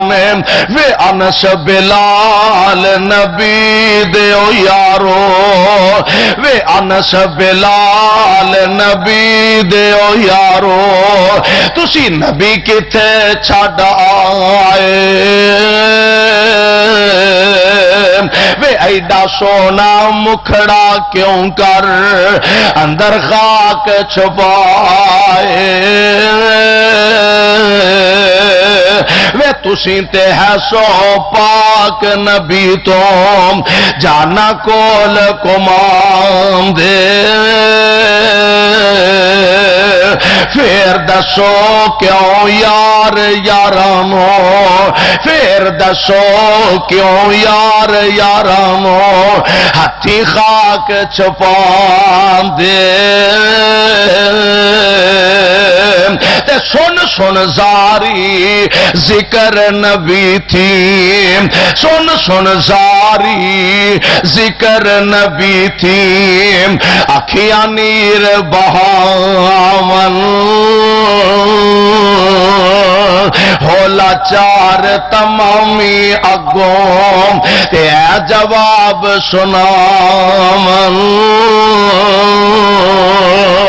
وے انس بلال نبی دے او یارو وے انس بلال نبی دے او یارو تسی نبی کتے چھڈ آئے وے ایڈا سونا مکھڑا کیوں کر اندر خاک چھپائے وے تسی تے ہے سو پاک نبی تو جانا کول کمان دے پھر دسو کیوں یار یارانو پھر دسو کیوں یار یارانو ہتھی خاک چھپان دے تے سن سن زاری ذکر نبی تھی سن سن زاری ذکر نبی تھی اکھیاں نیر بہاون ہولا چار تمامی اگوں تے اے جواب سناون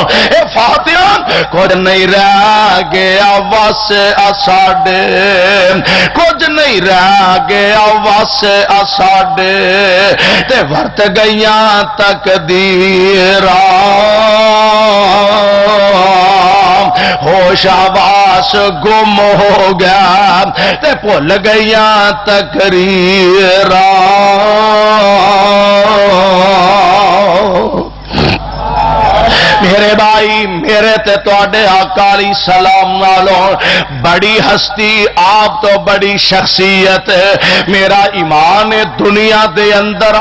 اے فاتحہ کچھ نہیں رہ گیا وس اساڈے کچھ نہیں رہ گیا وس اساڈے تے ورت گئیاں تقدیراں ہوش آواس گم ہو گیا تے بھول گئیاں تقریراں میرے بھائی میرے تے تواڈے آقا علیہ السلام نالوں بڑی ہستی آپ تو بڑی شخصیت میرا ایمان دنیا دے اندر